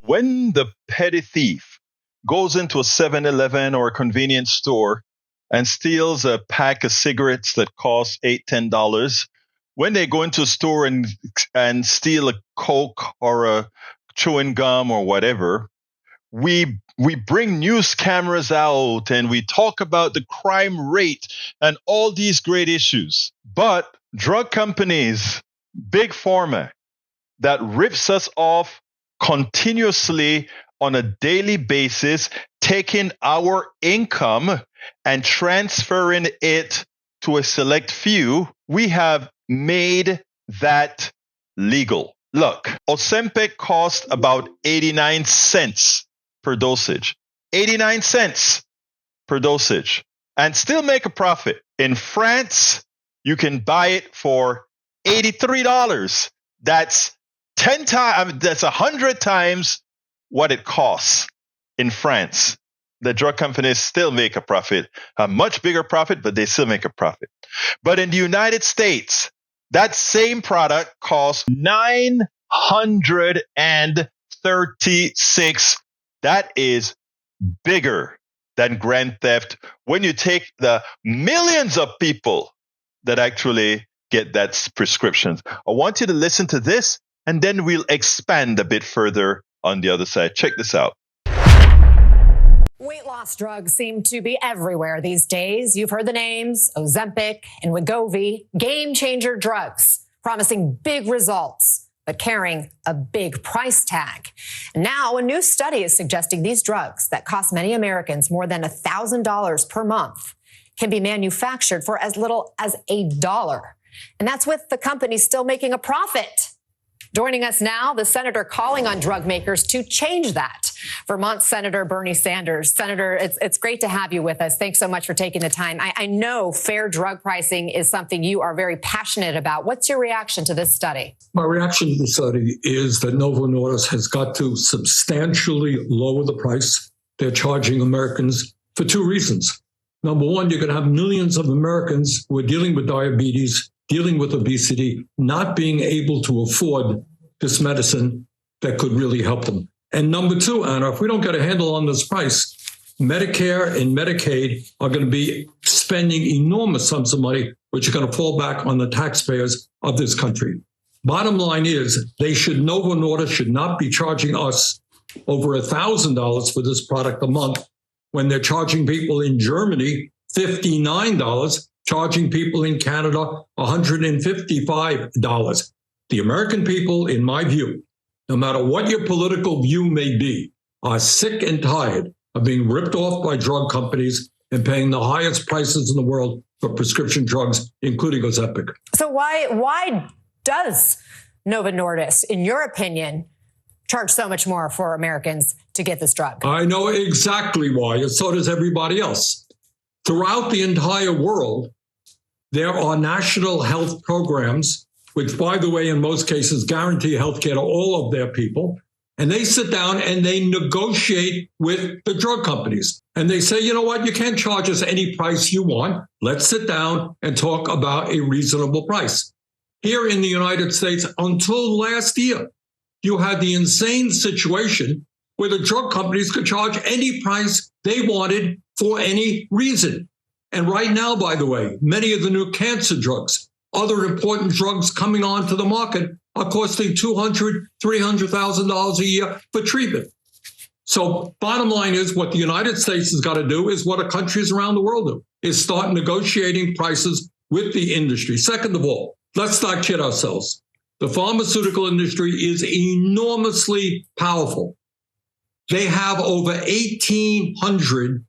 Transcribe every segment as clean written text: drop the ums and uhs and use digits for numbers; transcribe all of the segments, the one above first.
When the petty thief goes into a 7-Eleven or a convenience store and steals a pack of cigarettes that cost $8, $10, when they go into a store and steal a Coke or a chewing gum or whatever, we bring news cameras out and we talk about the crime rate and all these great issues. But drug companies, Big Pharma, that rips us off continuously on a daily basis, taking our income and transferring it to a select few, we have made that legal. Look, Ozempic cost about 89 cents per dosage. 89 cents per dosage. And still make a profit. In France, you can buy it for $83. That's 10 times, that's 100 times what it costs in France. The drug companies still make a profit, a much bigger profit, but they still make a profit. But in the United States, that same product costs $936. That is bigger than grand theft when you take the millions of people that actually get that prescription. I want you to listen to this, and then we'll expand a bit further on the other side. Check this out. Weight loss drugs seem to be everywhere these days. You've heard the names, Ozempic and Wegovy, game-changer drugs, promising big results, but carrying a big price tag. Now, a new study is suggesting these drugs that cost many Americans more than $1,000 per month can be manufactured for as little as $1. And that's with the company still making a profit. Joining us now, the senator calling on drug makers to change that. Vermont Senator Bernie Sanders. Senator, it's great to have you with us. Thanks so much for taking the time. I know fair drug pricing is something you are very passionate about. What's your reaction to this study? My reaction to the study is that Novo Nordisk has got to substantially lower the price they're charging Americans for two reasons. Number one, you're going to have millions of Americans who are dealing with diabetes, dealing with obesity, not being able to afford this medicine that could really help them. And number two, Anna, if we don't get a handle on this price, Medicare and Medicaid are going to be spending enormous sums of money, which are going to fall back on the taxpayers of this country. Bottom line is, Novo Nordisk should not be charging us over $1,000 for this product a month when they're charging people in Germany $59, charging people in Canada $155. The American people, in my view, no matter what your political view may be, are sick and tired of being ripped off by drug companies and paying the highest prices in the world for prescription drugs, including Ozempic. So why does Novo Nordisk, in your opinion, charge so much more for Americans to get this drug? I know exactly why, and so does everybody else. Throughout the entire world, there are national health programs, which, by the way, in most cases, guarantee health care to all of their people. And they sit down and they negotiate with the drug companies. And they say, you know what, you can't charge us any price you want. Let's sit down and talk about a reasonable price. Here in the United States, until last year, you had the insane situation where the drug companies could charge any price they wanted for any reason. And right now, by the way, many of the new cancer drugs, other important drugs coming onto the market are costing $200,000, $300,000 a year for treatment. So bottom line is, what the United States has got to do is what countries around the world do, is start negotiating prices with the industry. Second of all, let's not kid ourselves. The pharmaceutical industry is enormously powerful. They have over 1,800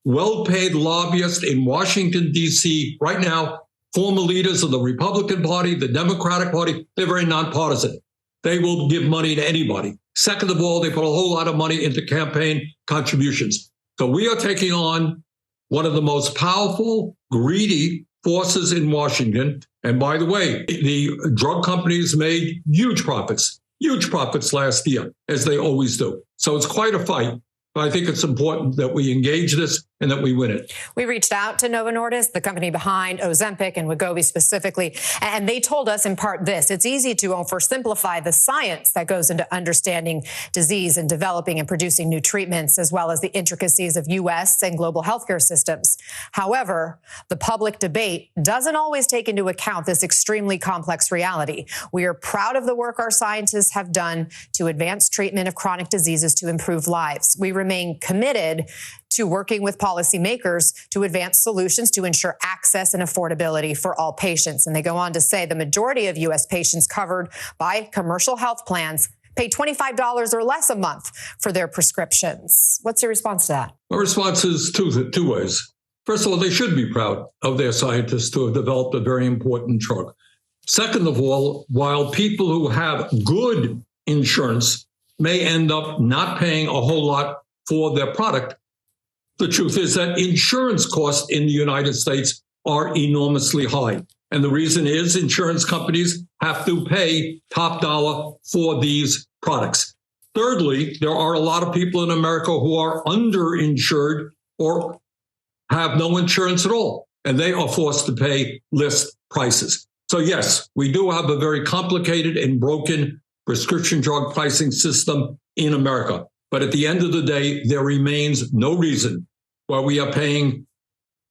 well-paid lobbyists in Washington, D.C. right now, former leaders of the Republican Party, the Democratic Party. They're very nonpartisan. They will give money to anybody. Second of all, they put a whole lot of money into campaign contributions. So we are taking on one of the most powerful, greedy forces in Washington. And by the way, the drug companies made huge profits last year, as they always do. So it's quite a fight. But I think it's important that we engage this and that we win it. We reached out to Novo Nordisk, the company behind Ozempic and Wegovy specifically, and they told us in part this: it's easy to oversimplify the science that goes into understanding disease and developing and producing new treatments, as well as the intricacies of U.S. and global healthcare systems. However, the public debate doesn't always take into account this extremely complex reality. We are proud of the work our scientists have done to advance treatment of chronic diseases to improve lives. We remain committed to working with policymakers to advance solutions to ensure access and affordability for all patients. And they go on to say the majority of U.S. patients covered by commercial health plans pay $25 or less a month for their prescriptions. What's your response to that? My response is two ways. First of all, they should be proud of their scientists to have developed a very important drug. Second of all, while people who have good insurance may end up not paying a whole lot for their product, the truth is that insurance costs in the United States are enormously high. And the reason is insurance companies have to pay top dollar for these products. Thirdly, there are a lot of people in America who are underinsured or have no insurance at all, and they are forced to pay list prices. So yes, we do have a very complicated and broken prescription drug pricing system in America. But at the end of the day, there remains no reason why we are paying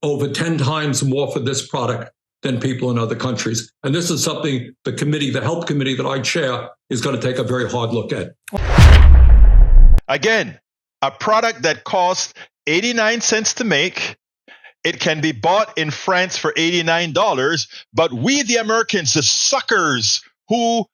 over 10 times more for this product than people in other countries. And this is something the health committee that I chair, is going to take a very hard look at. Again, a product that costs 89 cents to make. It can be bought in France for $89, but we, the Americans, the suckers who,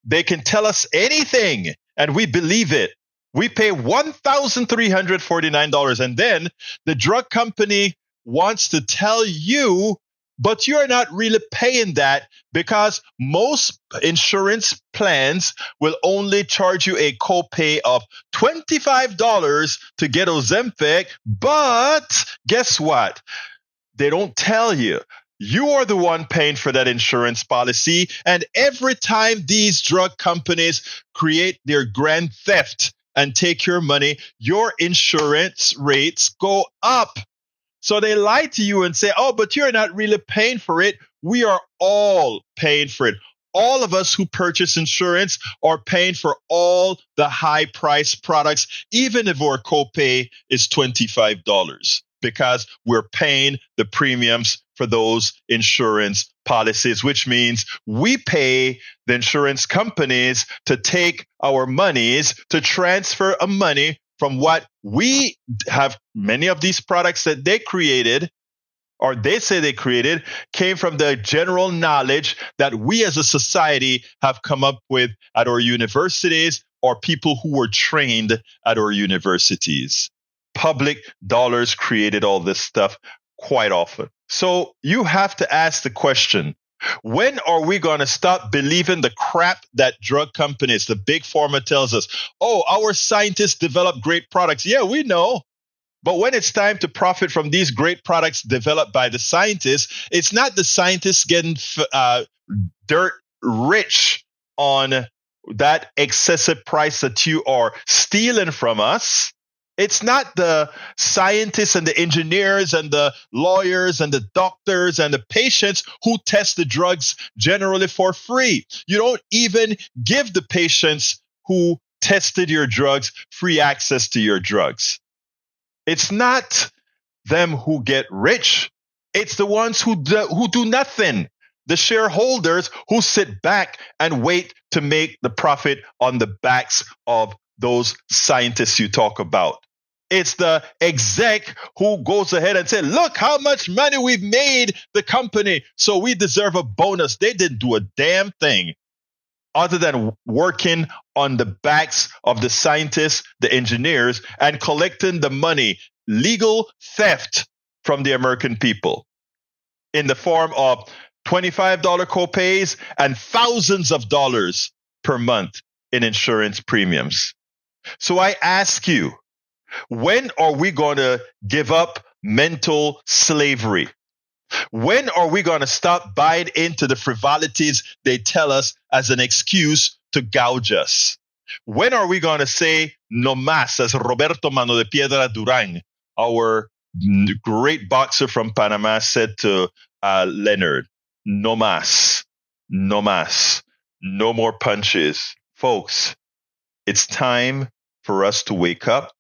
they can tell us anything and we believe it. We pay $1,349, and then the drug company wants to tell you, but you're not really paying that because most insurance plans will only charge you a copay of $25 to get Ozempic. But guess what? They don't tell you. You are the one paying for that insurance policy. And every time these drug companies create their grand theft and take your money, your insurance rates go up. So they lie to you and say, oh, but you're not really paying for it. We are all paying for it. All of us who purchase insurance are paying for all the high price products, even if our copay is $25, because we're paying the premiums for those insurance policies, which means we pay the insurance companies to take our monies, to transfer a money from what we have. Many of these products that they created, or they say they created, came from the general knowledge that we as a society have come up with at our universities, or people who were trained at our universities. Public dollars created all this stuff quite often. So you have to ask the question, when are we going to stop believing the crap that drug companies, the Big Pharma, tells us? Oh, our scientists develop great products. Yeah, we know. But when it's time to profit from these great products developed by the scientists, it's not the scientists getting dirt rich on that excessive price that you are stealing from us. It's not the scientists and the engineers and the lawyers and the doctors and the patients who test the drugs generally for free. You don't even give the patients who tested your drugs free access to your drugs. It's not them who get rich. It's the ones who do nothing. The shareholders who sit back and wait to make the profit on the backs of those scientists you talk about. It's the exec who goes ahead and says, look how much money we've made the company, so we deserve a bonus. They didn't do a damn thing other than working on the backs of the scientists, the engineers, and collecting the money, legal theft from the American people in the form of $25 copays and thousands of dollars per month in insurance premiums. So I ask you, when are we going to give up mental slavery? When are we going to stop buying into the frivolities they tell us as an excuse to gouge us? When are we going to say no más, as Roberto Mano de Piedra Durán, our great boxer from Panama, said to Leonard, no mas, no mas, no more punches. Folks, it's time for us to wake up.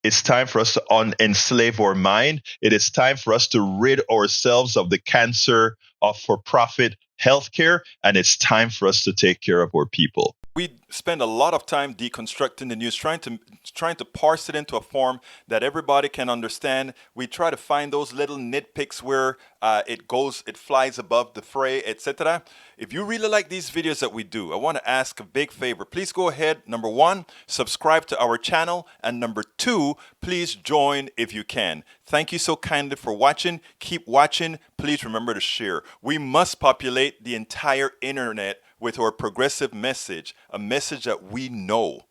It's time for us to unenslave our mind. It is time for us to rid ourselves of the cancer of for-profit healthcare, and it's time for us to take care of our people. We spend a lot of time deconstructing the news, trying to parse it into a form that everybody can understand. We try to find those little nitpicks where it flies above the fray, etc. If you really like these videos that we do, I want to ask a big favor. Please go ahead, number one, subscribe to our channel, and number two, please join if you can. Thank you so kindly for watching. Keep watching. Please remember to share. We must populate the entire internet with our progressive message, a message that we know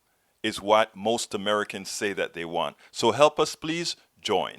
is what most Americans say that they want. So help us, please join.